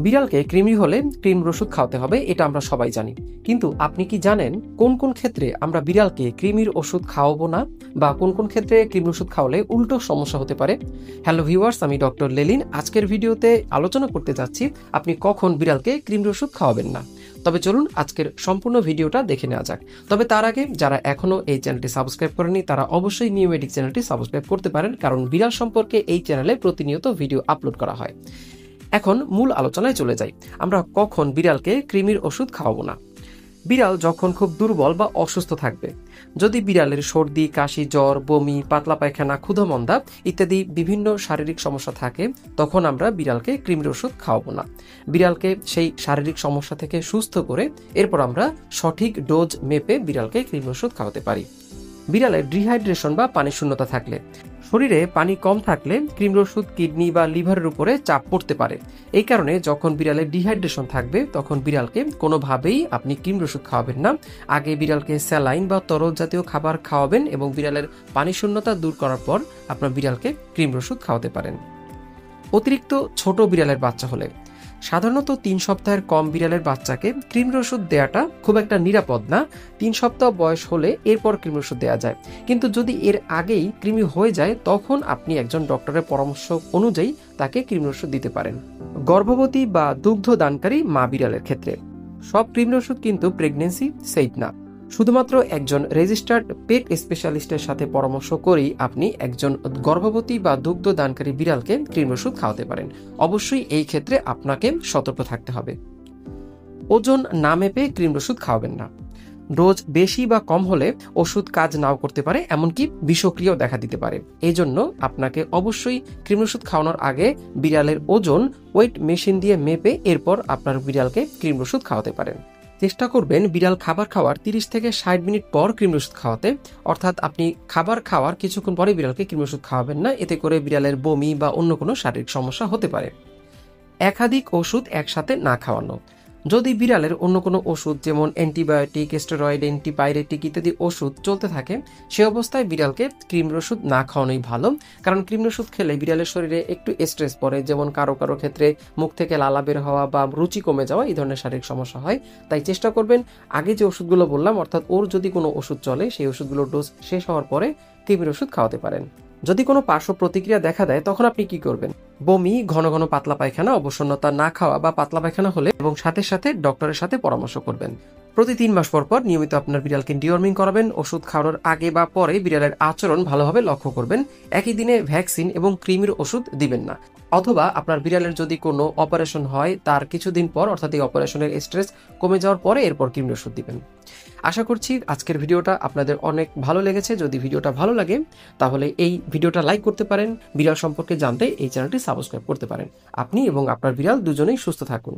বিড়ালকে কৃমি হলে কৃমির ওষুধ খাওয়াতে হবে, এটা আমরা সবাই জানি। কিন্তু আপনি কি জানেন কোন কোন ক্ষেত্রে আমরা বিড়ালকে কৃমির ওষুধ খাওয়াবো না, বা কোন কোন ক্ষেত্রে কৃমির ওষুধ খাওয়ালে উল্টো সমস্যা হতে পারে? হ্যালো ভিউয়ার্স, আমি ডক্টর লেলিন। আজকের ভিডিওতে আলোচনা করতে যাচ্ছি আপনি কখন বিড়ালকে কৃমির ওষুধ খাওয়াবেন না। তবে চলুন আজকের সম্পূর্ণ ভিডিওটা দেখে নেওয়া যাক। তবে তার আগে যারা এখনো এই চ্যানেলটি সাবস্ক্রাইব করেনি তারা অবশ্যই নিউমেডিক চ্যানেলটি সাবস্ক্রাইব করতে পারেন, কারণ বিড়াল সম্পর্কে এই চ্যানেলে প্রতিনিয়ত ভিডিও আপলোড করা হয়। এখন মূল আলোচনায় চলে যাই। আমরা কখন বিড়ালকে কৃমির ওষুধ খাওয়াবো না? বিড়াল যখন খুব দুর্বল বা অসুস্থ থাকবে, যদি বিড়ালের সর্দি, কাশি, জ্বর, বমি, পাতলা পায়খানা, ক্ষুধামন্দা ইত্যাদি বিভিন্ন শারীরিক সমস্যা থাকে, তখন আমরা বিড়ালকে কৃমির ওষুধ খাওয়াবো না। বিড়ালকে সেই শারীরিক সমস্যা থেকে সুস্থ করে এরপর আমরা সঠিক ডোজ মেপে বিড়ালকে কৃমির ওষুধ খাওয়াতে পারি। বিড়ালের ডিহাইড্রেশন বা পানি শূন্যতা থাকলে, শরীরে পানি কম থাকলে কৃমির ওষুধ কিডনি বা লিভারের উপরে চাপ পড়তে পারে। এই কারণে যখন বিড়ালের ডিহাইড্রেশন থাকবে তখন বিড়ালকে কোনোভাবেই আপনি কৃমির ওষুধ খাওয়াবেন না। আগে বিড়ালকে স্যালাইন বা তরল জাতীয় খাবার খাওয়াবেন এবং বিড়ালের পানি শূন্যতা দূর করার পর আপনার বিড়ালকে কৃমির ওষুধ খাওয়াতে পারেন। অতিরিক্ত ছোট বিড়ালের বাচ্চা হলে, সাধারণত 3 সপ্তাহের কম বিড়ালের বাচ্চাকে কৃমির ওষুধ দেওয়াটা খুব একটা নিরাপদ না। 3 সপ্তাহ বয়স হলে এরপর কৃমির ওষুধ দেওয়া যায়, কিন্তু যদি এর আগেই কৃমি হয়ে যায় তখন আপনি একজন ডক্টরের পরামর্শ অনুযায়ী তাকে কৃমির ওষুধ দিতে পারেন। গর্ভবতী বা দুগ্ধদানকারী মা বিড়ালের ক্ষেত্রে সব কৃমির ওষুধ কিন্তু প্রেগন্যান্সি সেফ না। শুধুমাত্র একজন রেজিস্টার্ড পেট স্পেশালিস্টের সাথে পরামর্শ করেই আপনি একজন গর্ভবতী বা দুগ্ধ দানকারী বিড়ালকে কৃমির ওষুধ খাওয়াতে পারেন। অবশ্যই এই ক্ষেত্রে আপনাকে সতর্ক থাকতে হবে। ওজন না মেপে কৃমির ওষুধ খাওয়াবেন না। ডোজ বেশি বা কম হলে ওষুধ কাজ নাও করতে পারে, এমনকি বিষক্রিয়াও দেখা দিতে পারে। এই জন্য আপনাকে অবশ্যই কৃমির ওষুধ খাওয়ানোর আগে বিড়ালের ওজন ওয়েট মেশিন দিয়ে মেপে এরপর আপনার বিড়ালকে কৃমির ওষুধ খাওয়াতে পারেন। চেষ্টা করবেন বিড়াল খাবার খাওয়ার 30 থেকে 60 মিনিট পর কৃমির ওষুধ খাওয়াতে, অর্থাৎ আপনি খাবার খাওয়ার কিছুক্ষণ পরে বিড়ালকে কৃমির ওষুধ খাওয়াবেন না, এতে করে বিড়ালের বমি বা অন্য কোনো শারীরিক সমস্যা হতে পারে। একাধিক ওষুধ একসাথে না খাওয়ানো, যদি বিড়ালের অন্য কোনো ওষুধ যেমন অ্যান্টিবায়োটিক, স্টেরয়েড, অ্যান্টিপাইরেটিক ইত্যাদি ওষুধ চলতে থাকে, সে অবস্থায় বিড়ালকে কৃমির ওষুধ না খাওয়ানোই ভালো। কারণ কৃমির ওষুধ খেলে বিড়ালের শরীরে একটু স্ট্রেস পড়ে, যেমন কারো কারো ক্ষেত্রে মুখ থেকে লালা বের হওয়া বা রুচি কমে যাওয়া, এই ধরনের শারীরিক সমস্যা হয়। তাই চেষ্টা করবেন আগে যে ওষুধগুলো বললাম, অর্থাৎ ওর যদি কোনো ওষুধ চলে সেই ওষুধগুলোর ডোজ শেষ হওয়ার পরে কৃমির ওষুধ খাওয়াতে পারেন। যদি কোনো পার্শ্ব প্রতিক্রিয়া দেখা দেয় তখন আপনি কি করবেন? বমি, ঘন ঘন পাতলা পায়খানা, অবসন্নতা, না খাওয়া বা পাতলা পায়খানা হলে এবং সাথে সাথে ডক্টরের সাথে পরামর্শ করবেন। প্রতি 3 মাস পর পর নিয়মিত আপনার বিড়ালকে ডিওর্মিং করাবেন। ওষুধ খাওয়ানোর আগে বা পরে বিড়ালের আচরণ ভালোভাবে লক্ষ্য করবেন। একই দিনে ভ্যাকসিন এবং কৃমির ওষুধ দিবেন না। অথবা আপনার বিড়ালের যদি কোনো অপারেশন হয় তার কিছুদিন পর, অর্থাৎ এই অপারেশনের স্ট্রেস কমে যাওয়ার পরে এরপর কৃমির ওষুধ দিবেন। আশা করছি আজকের ভিডিওটা আপনাদের অনেক ভালো লেগেছে। যদি ভিডিওটা ভালো লাগে তাহলে এই ভিডিওটা লাইক করতে পারেন। বিড়াল সম্পর্কে জানতে এই চ্যানেলটি সাবস্ক্রাইব করতে পারেন। আপনি এবং আপনার বিড়াল দুজনেই সুস্থ থাকুন।